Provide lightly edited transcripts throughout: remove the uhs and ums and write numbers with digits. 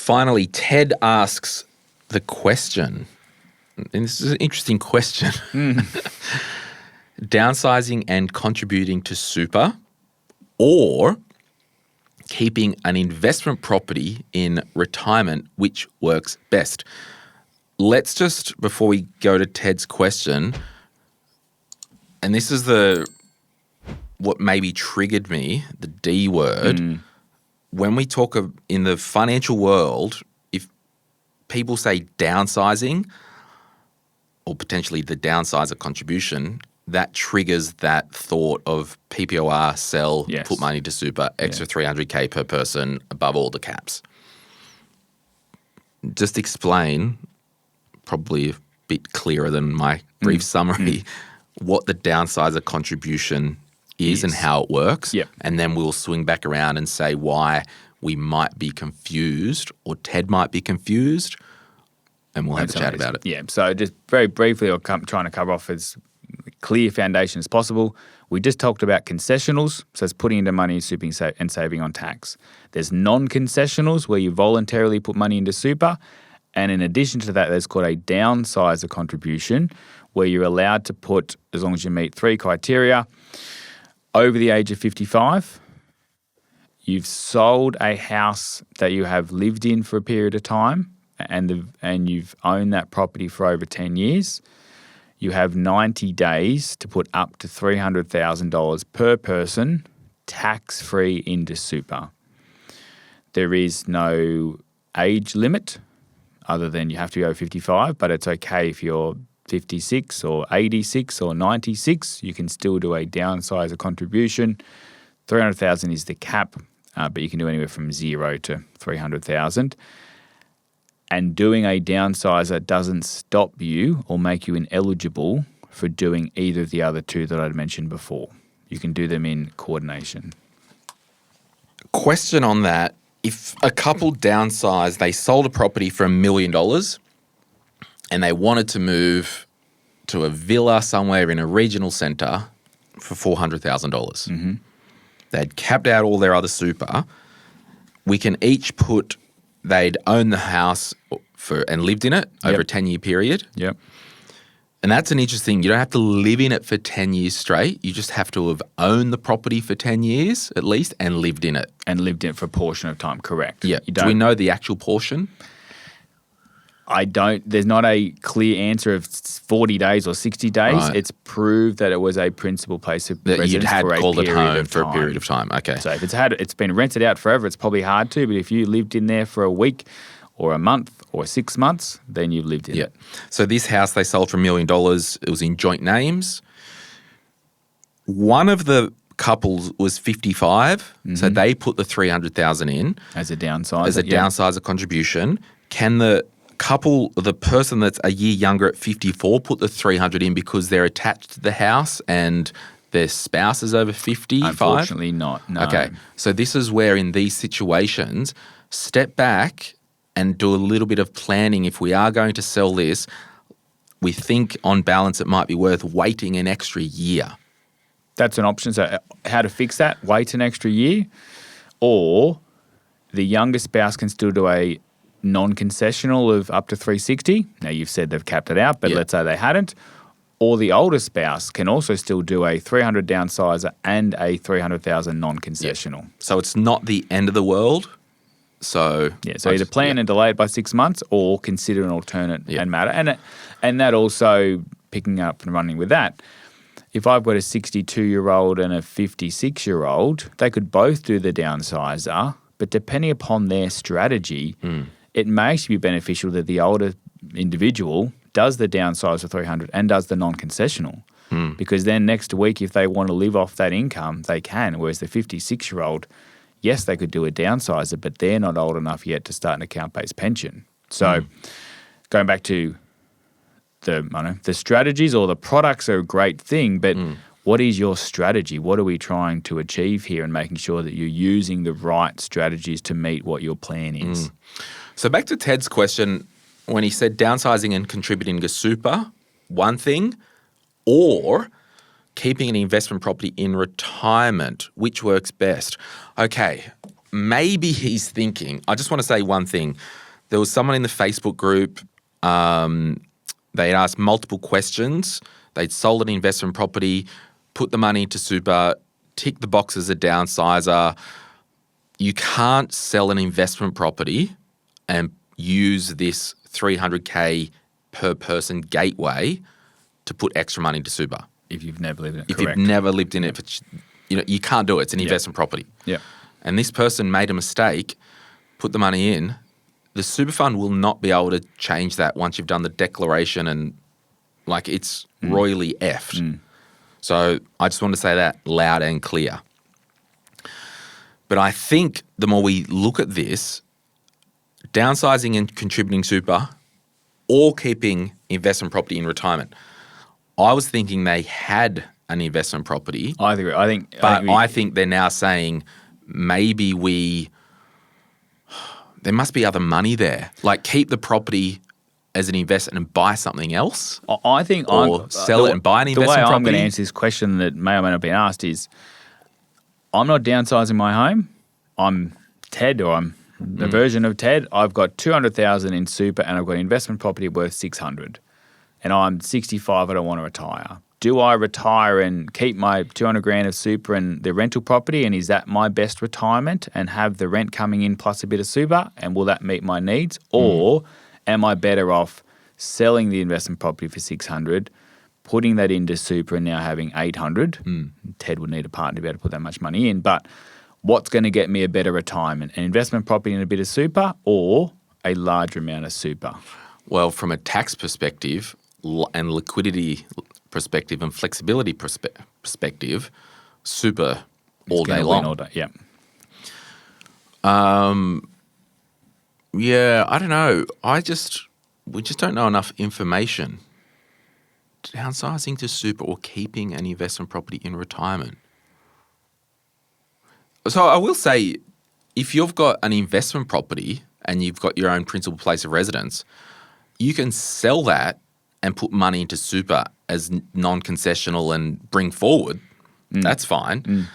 Finally, Ted asks the question, and this is an interesting question. Downsizing and contributing to super, or keeping an investment property in retirement, which works best? Let's just, before we go to Ted's question, and this is what maybe triggered me, the D word. When we talk in the financial world, if people say downsizing or potentially the downsizer contribution, that triggers that thought of PPOR, sell, put money to super, extra $300K per person above all the caps. Just explain, probably a bit clearer than my brief summary, what the downsizer contribution is and how it works. And then we'll swing back around and say why we might be confused or Ted might be confused, and we'll have a chat about it. Yeah, so just very briefly, trying to cover off as clear foundation as possible. We just talked about concessionals, so it's putting into money in super and saving on tax. There's non-concessionals where you voluntarily put money into super, and in addition to that, there's called a downsizer contribution where you're allowed to put, as long as you meet 3 criteria, over the age of 55, you've sold a house that you have lived in for a period of time, and you've owned that property for over 10 years, you have 90 days to put up to $300,000 per person tax-free into super. There is no age limit other than you have to be over 55, but it's okay if you're 56 or 86 or 96, you can still do a downsizer contribution. 300,000 is the cap, but you can do anywhere from 0 to 300,000. And doing a downsizer doesn't stop you or make you ineligible for doing either of the other two that I'd mentioned before. You can do them in coordination. Question on that. If a couple downsized, they sold a property for $1 million and they wanted to move to a villa somewhere in a regional centre for $400,000. They'd capped out all their other super. We can each put, they'd own the house and lived in it over a 10-year period. And that's an interesting, you don't have to live in it for 10 years straight. You just have to have owned the property for 10 years at least and lived in it. And lived in it for a portion of time, correct. Yeah. Do we know the actual portion? I don't. There's not a clear answer of 40 days or 60 days. Right. It's proved that it was a principal place of residence you'd had for a called it period home of for time. a period of time. Okay. So if it's been rented out forever, it's probably hard to. But if you lived in there for a week or a month or 6 months, then you've lived in it. So this house they sold for $1 million. It was in joint names. One of the couples was 55, so they put the $300,000 in as a downsizer. As a downsizer contribution. Can the person that's a year younger at 54 put the $300 in because they're attached to the house and their spouse is over 55? Unfortunately not, no. Okay, so this is where in these situations, step back and do a little bit of planning. If we are going to sell this, we think on balance it might be worth waiting an extra year. That's an option. So how to fix that? Wait an extra year, or the younger spouse can still do a non-concessional of up to 360. Now you've said they've capped it out, but let's say they hadn't. Or the older spouse can also still do a 300 downsizer and a 300,000 non-concessional. So it's not the end of the world. So either plan and delay it by 6 months, or consider an alternate and matter. And that also, picking up and running with that, if I've got a 62-year-old and a 56-year-old, they could both do the downsizer, but depending upon their strategy, it may actually be beneficial that the older individual does the downsize for 300 and does the non-concessional. Because then next week, if they want to live off that income, they can. Whereas the 56-year-old, yes, they could do a downsizer, but they're not old enough yet to start an account-based pension. So going back to the strategies or the products are a great thing, but what is your strategy? What are we trying to achieve here, and making sure that you're using the right strategies to meet what your plan is? So back to Ted's question, when he said downsizing and contributing to super, one thing, or keeping an investment property in retirement, which works best? Okay, maybe he's thinking, I just want to say one thing. There was someone in the Facebook group, they had asked multiple questions. They'd sold an investment property, put the money into super, tick the box as a downsizer. You can't sell an investment property and use this $300K per person gateway to put extra money into super. If you've never lived in it, If you've never lived in it, you can't do it. It's an investment property. Yeah. And this person made a mistake, put the money in. The super fund will not be able to change that once you've done the declaration and it's royally effed. So I just want to say that loud and clear. But I think the more we look at this, downsizing and contributing super or keeping investment property in retirement, I was thinking they had an investment property. I agree. I think they're now saying maybe there must be other money there. Like keep the property as an investment and buy something else. I think sell it and buy an investment property. The way I'm going to answer this question that may or may not be asked is, I'm not downsizing my home. I'm Ted, or I'm the version of Ted. I've got $200,000 in super and I've got investment property worth $600,000. And I'm 65, I don't want to retire. Do I retire and keep my $200,000 of super and the rental property, and is that my best retirement, and have the rent coming in plus a bit of super, and will that meet my needs? Or am I better off selling the investment property for $600,000, putting that into super and now having $800,000? Ted would need a partner to be able to put that much money in, but what's going to get me a better retirement? An investment property and a bit of super, or a larger amount of super? Well, from a tax perspective and liquidity perspective and flexibility perspective, super all day long. All day, yeah. Yeah, I don't know. We just don't know enough information. Downsizing to super or keeping an investment property in retirement. So I will say, if you've got an investment property and you've got your own principal place of residence, you can sell that and put money into super as non-concessional and bring forward. That's fine.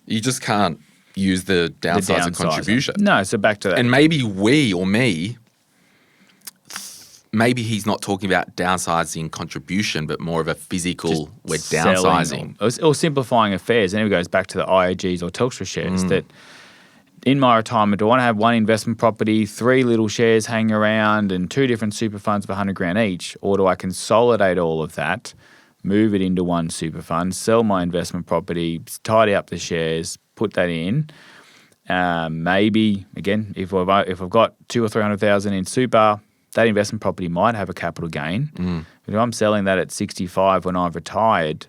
You just can't use the downsizer contribution. No, so back to that. And maybe maybe he's not talking about downsizing contribution, but more of a physical, we're downsizing. Or simplifying affairs. And it goes back to the IAGs or Telstra shares that in my retirement, do I want to have one investment property, 3 little shares hanging around and 2 different super funds for $100,000 each? Or do I consolidate all of that, move it into one super fund, sell my investment property, tidy up the shares, put that in? Maybe, again, if I've got $200,000 or $300,000 in super, that investment property might have a capital gain. But if I'm selling that at 65 when I've retired,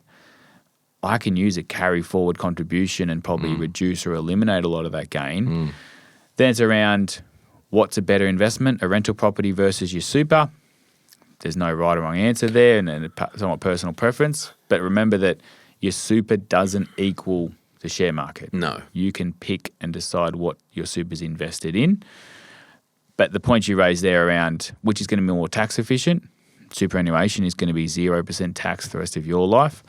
I can use a carry forward contribution and probably reduce or eliminate a lot of that gain. Then it's around what's a better investment, a rental property versus your super. There's no right or wrong answer there, and a somewhat personal preference. But remember that your super doesn't equal the share market. No. You can pick and decide what your super's invested in. But the point you raised there around which is going to be more tax efficient, superannuation is going to be 0% tax the rest of your life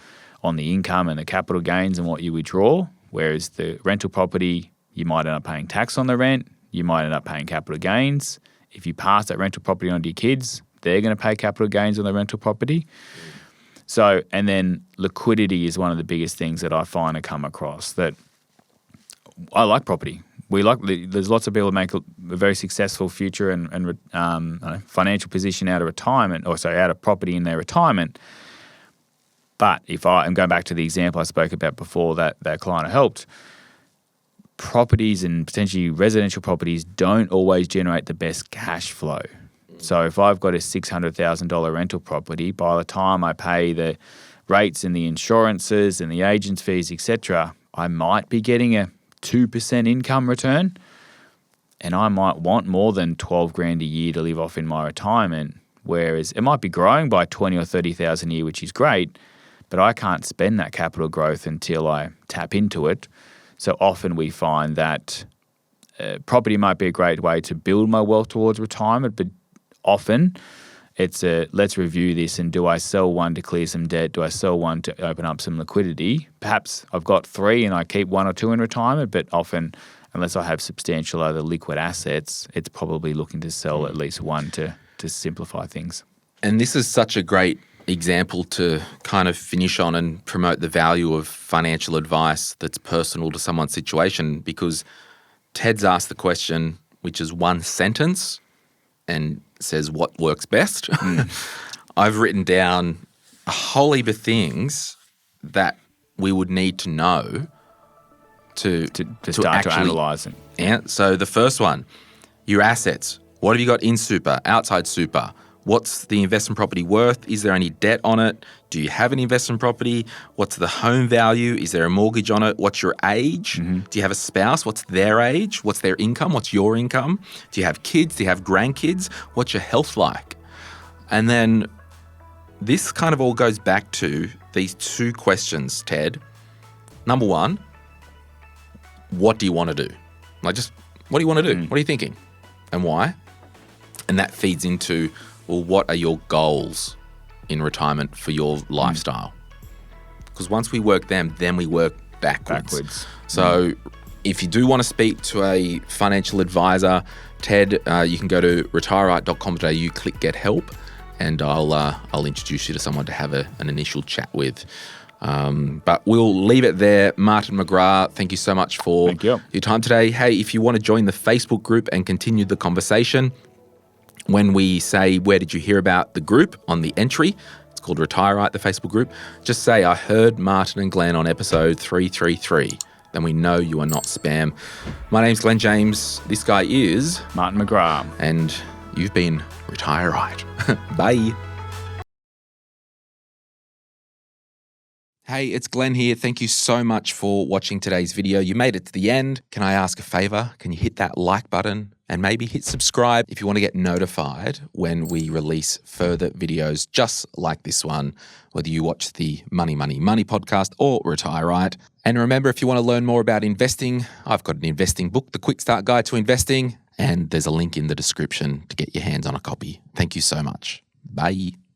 on the income and the capital gains and what you withdraw, whereas the rental property, you might end up paying tax on the rent, you might end up paying capital gains. If you pass that rental property on to your kids, they're going to pay capital gains on the rental property. So, and then liquidity is one of the biggest things that I find to come across, that I like property. There's lots of people who make a very successful future and financial position out of retirement, out of property in their retirement. But if I'm going back to the example I spoke about before, that client I helped, properties and potentially residential properties don't always generate the best cash flow. So if I've got a $600,000 rental property, by the time I pay the rates and the insurances and the agent's fees, etc., I might be getting a 2% income return, and I might want more than $12,000 a year to live off in my retirement. Whereas it might be growing by 20 or 30,000 a year, which is great, but I can't spend that capital growth until I tap into it. So often we find that property might be a great way to build my wealth towards retirement, but often it's let's review this, and do I sell one to clear some debt? Do I sell one to open up some liquidity? Perhaps I've got 3 and I keep 1 or 2 in retirement, but often unless I have substantial other liquid assets, it's probably looking to sell at least one to simplify things. And this is such a great example to kind of finish on and promote the value of financial advice that's personal to someone's situation, because Ted's asked the question, which is one sentence and says what works best. I've written down a whole heap of things that we would need to know to start to analyse it. Yeah. So the first one, your assets. What have you got in super, outside super? What's the investment property worth? Is there any debt on it? Do you have an investment property? What's the home value? Is there a mortgage on it? What's your age? Do you have a spouse? What's their age? What's their income? What's your income? Do you have kids? Do you have grandkids? What's your health like? And then this kind of all goes back to these two questions, Ted. Number one, what do you want to do? Like, just what do you want to do? What are you thinking? And why? And that feeds into, well, what are your goals in retirement for your lifestyle? Because once we work them, then we work backwards. So if you do want to speak to a financial advisor, Ted, you can go to retireright.com.au, click get help, and I'll introduce you to someone to have an initial chat with. But we'll leave it there. Martin McGrath, thank you so much for your time today. Hey, if you want to join the Facebook group and continue the conversation, when we say, where did you hear about the group on the entry, it's called Retire Right, the Facebook group, just say, I heard Martin and Glen on episode 333. Then we know you are not spam. My name's Glen James. This guy is Martin McGrath. And you've been Retire Right. Bye. Hey, it's Glen here. Thank you so much for watching today's video. You made it to the end. Can I ask a favor? Can you hit that like button and maybe hit subscribe if you want to get notified when we release further videos just like this one, whether you watch the Money, Money, Money podcast or Retire Right. And remember, if you want to learn more about investing, I've got an investing book, The Quick Start Guide to Investing, and there's a link in the description to get your hands on a copy. Thank you so much. Bye.